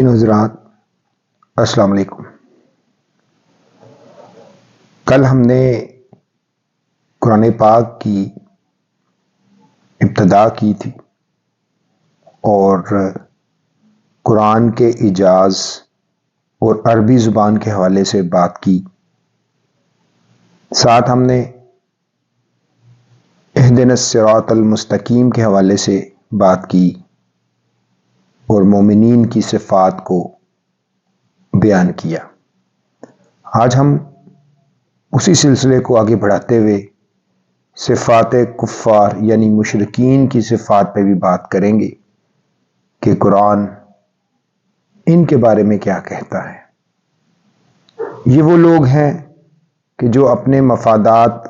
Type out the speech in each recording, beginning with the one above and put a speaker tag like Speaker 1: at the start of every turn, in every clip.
Speaker 1: حضرات السلام علیکم۔ کل ہم نے قرآن پاک کی ابتدا کی تھی اور قرآن کے اعجاز اور عربی زبان کے حوالے سے بات کی۔ ساتھ ہم نے اہدنا الصراط المستقیم کے حوالے سے بات کی اور مومنین کی صفات کو بیان کیا۔ آج ہم اسی سلسلے کو آگے بڑھاتے ہوئے صفات کفار یعنی مشرکین کی صفات پہ بھی بات کریں گے کہ قرآن ان کے بارے میں کیا کہتا ہے۔ یہ وہ لوگ ہیں کہ جو اپنے مفادات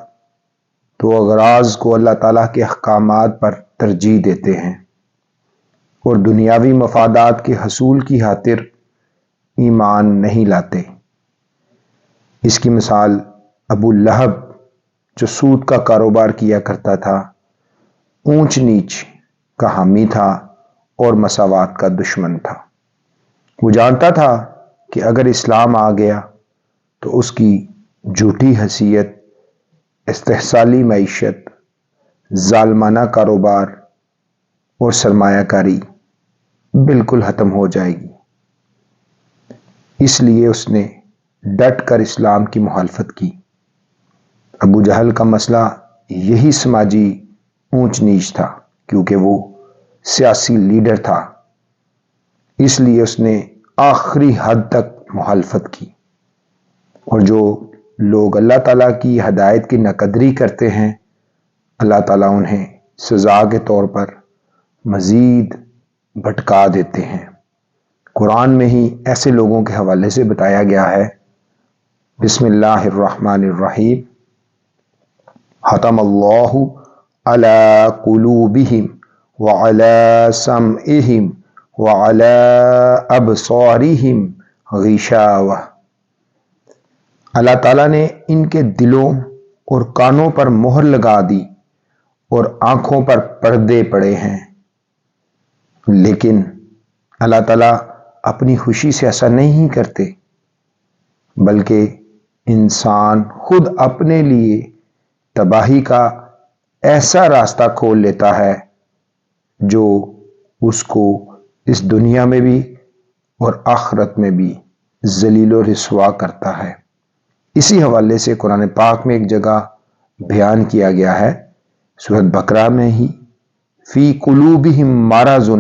Speaker 1: تو اغراض کو اللہ تعالیٰ کے احکامات پر ترجیح دیتے ہیں اور دنیاوی مفادات کے حصول کی خاطر ایمان نہیں لاتے۔ اس کی مثال ابو لہب جو سود کا کاروبار کیا کرتا تھا، اونچ نیچ کا حامی تھا اور مساوات کا دشمن تھا۔ وہ جانتا تھا کہ اگر اسلام آ گیا تو اس کی جھوٹی حیثیت، استحصالی معیشت، ظالمانہ کاروبار اور سرمایہ کاری بالکل ختم ہو جائے گی۔ اس لیے اس نے ڈٹ کر اسلام کی مخالفت کی۔ ابو جہل کا مسئلہ یہی سماجی اونچ نیچ تھا، کیونکہ وہ سیاسی لیڈر تھا، اس لیے اس نے آخری حد تک مخالفت کی۔ اور جو لوگ اللہ تعالیٰ کی ہدایت کی ناقدری کرتے ہیں، اللہ تعالیٰ انہیں سزا کے طور پر مزید بھٹکا دیتے ہیں۔ قرآن میں ہی ایسے لوگوں کے حوالے سے بتایا گیا ہے۔ بسم اللہ الرحمن الرحیم۔ ختم اللہ علی قلوبہم وعلی سمعہم وعلی ابصارہم غشاوہ۔ اللہ تعالیٰ نے ان کے دلوں اور کانوں پر مہر لگا دی اور آنکھوں پر پردے پڑے ہیں۔ لیکن اللہ تعالیٰ اپنی خوشی سے ایسا نہیں کرتے، بلکہ انسان خود اپنے لیے تباہی کا ایسا راستہ کھول لیتا ہے جو اس کو اس دنیا میں بھی اور آخرت میں بھی ذلیل و رسوا کرتا ہے۔ اسی حوالے سے قرآن پاک میں ایک جگہ بیان کیا گیا ہے، سورۃ بقرہ میں ہی، فی قلوبہم مرض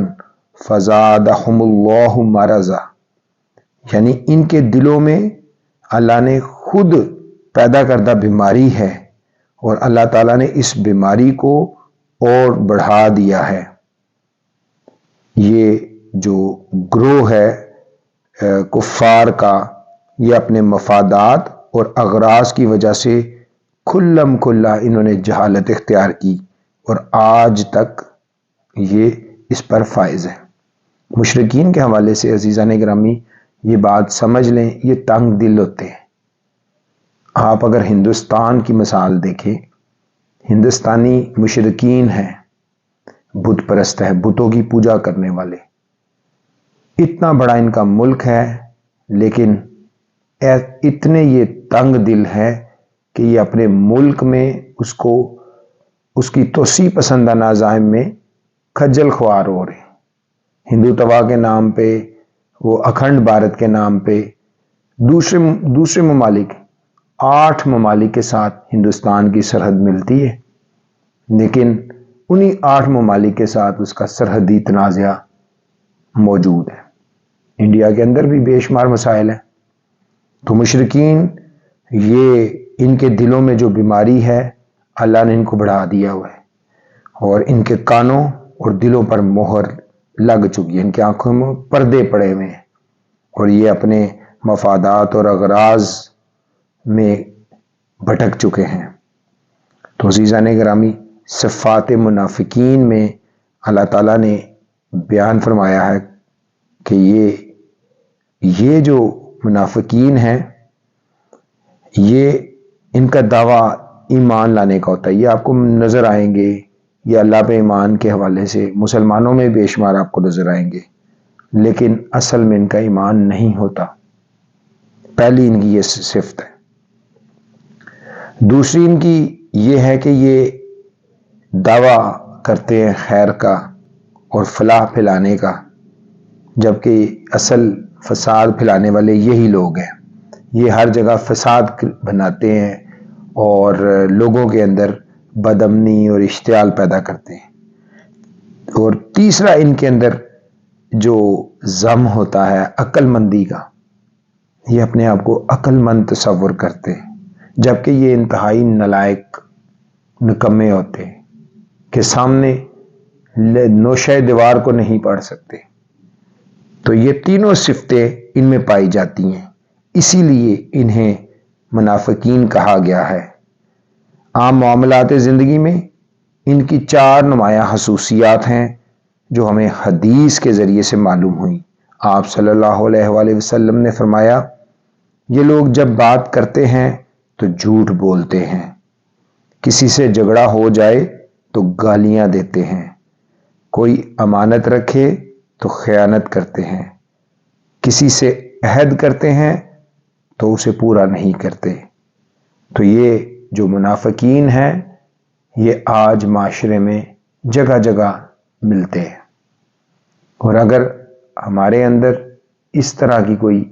Speaker 1: فزادہم اللہ مرضا، یعنی ان کے دلوں میں اللہ نے خود پیدا کردہ بیماری ہے اور اللہ تعالیٰ نے اس بیماری کو اور بڑھا دیا ہے۔ یہ جو گروہ ہے کفار کا، یہ اپنے مفادات اور اغراض کی وجہ سے کھلم کھلا انہوں نے جہالت اختیار کی اور آج تک یہ اس پر فائز ہے۔ مشرکین کے حوالے سے عزیزان گرامی یہ بات سمجھ لیں، یہ تنگ دل ہوتے ہیں۔ آپ اگر ہندوستان کی مثال دیکھیں، ہندوستانی مشرکین ہیں، بت پرست ہے، بتوں کی پوجا کرنے والے۔ اتنا بڑا ان کا ملک ہے، لیکن اتنے یہ تنگ دل ہے کہ یہ اپنے ملک میں اس کی توسیع پسندانہ عزائم میں کھجل خوار ہو رہے ہیں۔ ہندوتوا کے نام پہ، وہ اکھنڈ بھارت کے نام پہ دوسرے ممالک 8 ممالک کے ساتھ ہندوستان کی سرحد ملتی ہے، لیکن انہی 8 ممالک کے ساتھ اس کا سرحدی تنازعہ موجود ہے۔ انڈیا کے اندر بھی بے شمار مسائل ہیں۔ تو مشرکین، یہ ان کے دلوں میں جو بیماری ہے اللہ نے ان کو بڑھا دیا ہوا ہے، اور ان کے کانوں اور دلوں پر مہر لگ چکی ہے، ان کی آنکھوں میں پردے پڑے ہوئے ہیں، اور یہ اپنے مفادات اور اغراض میں بھٹک چکے ہیں۔ تو عزیزان گرامی، صفات منافقین میں اللہ تعالیٰ نے بیان فرمایا ہے کہ یہ جو منافقین ہیں، یہ ان کا دعویٰ ایمان لانے کا ہوتا ہے۔ یہ آپ کو نظر آئیں گے، یہ اللہ پہ ایمان کے حوالے سے مسلمانوں میں بے شمار آپ کو نظر آئیں گے۔ لیکن اصل میں ان کا ایمان نہیں ہوتا۔ پہلی ان کی یہ صفت ہے۔ دوسری ان کی یہ ہے کہ یہ دعویٰ کرتے ہیں خیر کا اور فلاح پھیلانے کا، جبکہ اصل فساد پھیلانے والے یہی لوگ ہیں۔ یہ ہر جگہ فساد بناتے ہیں اور لوگوں کے اندر بدامنی اور اشتعال پیدا کرتے ہیں۔ اور تیسرا ان کے اندر جو ضم ہوتا ہے عقل مندی کا، یہ اپنے آپ کو عقل مند تصور کرتے ہیں، جبکہ یہ انتہائی نالائق نکمے ہوتے ہیں کہ سامنے نوشہ دیوار کو نہیں پڑھ سکتے۔ تو یہ تینوں صفتیں ان میں پائی جاتی ہیں، اسی لیے انہیں منافقین کہا گیا ہے۔ عام معاملات زندگی میں ان کی 4 نمایاں خصوصیات ہیں جو ہمیں حدیث کے ذریعے سے معلوم ہوئی۔ آپ صلی اللہ علیہ وآلہ وسلم نے فرمایا، یہ لوگ جب بات کرتے ہیں تو جھوٹ بولتے ہیں، کسی سے جھگڑا ہو جائے تو گالیاں دیتے ہیں، کوئی امانت رکھے تو خیانت کرتے ہیں، کسی سے عہد کرتے ہیں تو اسے پورا نہیں کرتے۔ تو یہ جو منافقین ہیں یہ آج معاشرے میں جگہ جگہ ملتے ہیں، اور اگر ہمارے اندر اس طرح کی کوئی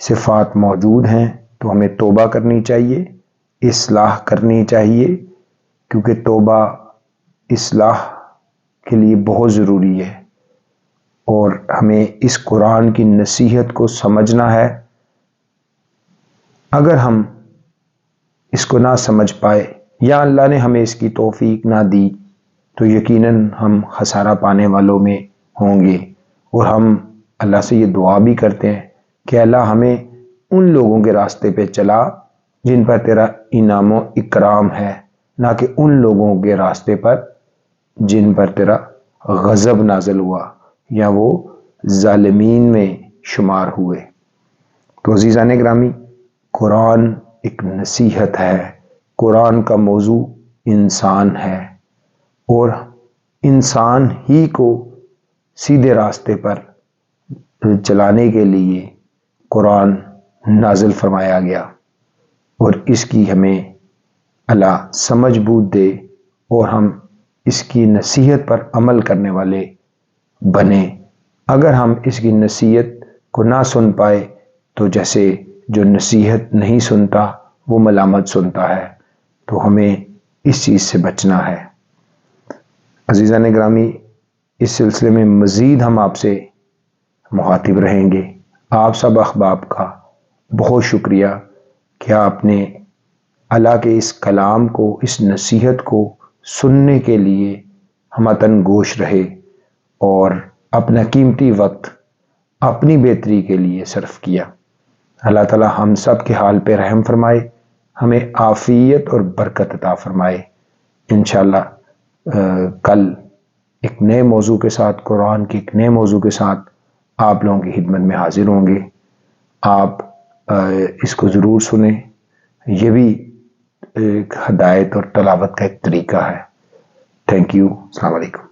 Speaker 1: صفات موجود ہیں تو ہمیں توبہ کرنی چاہیے، اصلاح کرنی چاہیے، کیونکہ توبہ اصلاح کے لیے بہت ضروری ہے، اور ہمیں اس قرآن کی نصیحت کو سمجھنا ہے۔ اگر ہم اس کو نہ سمجھ پائے یا اللہ نے ہمیں اس کی توفیق نہ دی تو یقیناً ہم خسارہ پانے والوں میں ہوں گے، اور ہم اللہ سے یہ دعا بھی کرتے ہیں کہ اللہ ہمیں ان لوگوں کے راستے پہ چلا جن پر تیرا انعام و اکرام ہے، نہ کہ ان لوگوں کے راستے پر جن پر تیرا غضب نازل ہوا یا وہ ظالمین میں شمار ہوئے۔ تو عزیزان گرامی، قرآن ایک نصیحت ہے، قرآن کا موضوع انسان ہے، اور انسان ہی کو سیدھے راستے پر چلانے کے لیے قرآن نازل فرمایا گیا، اور اس کی ہمیں اللہ سمجھ بوجھ دے اور ہم اس کی نصیحت پر عمل کرنے والے بنے۔ اگر ہم اس کی نصیحت کو نہ سن پائے تو جیسے جو نصیحت نہیں سنتا وہ ملامت سنتا ہے، تو ہمیں اس چیز سے بچنا ہے۔ عزیزان گرامی، اس سلسلے میں مزید ہم آپ سے مخاطب رہیں گے۔ آپ سب احباب کا بہت شکریہ کہ آپ نے اللہ کے اس کلام کو، اس نصیحت کو سننے کے لیے ہمتن گوش رہے اور اپنا قیمتی وقت اپنی بہتری کے لیے صرف کیا۔ اللہ تعالی ہم سب کے حال پہ رحم فرمائے، ہمیں عافیت اور برکت عطا فرمائے۔ انشاءاللہ کل ایک نئے موضوع کے ساتھ، قرآن کے ایک نئے موضوع کے ساتھ آپ لوگوں کی خدمت میں حاضر ہوں گے۔ آپ اس کو ضرور سنیں، یہ بھی ایک ہدایت اور تلاوت کا ایک طریقہ ہے۔ تھینک یو، السلام علیکم۔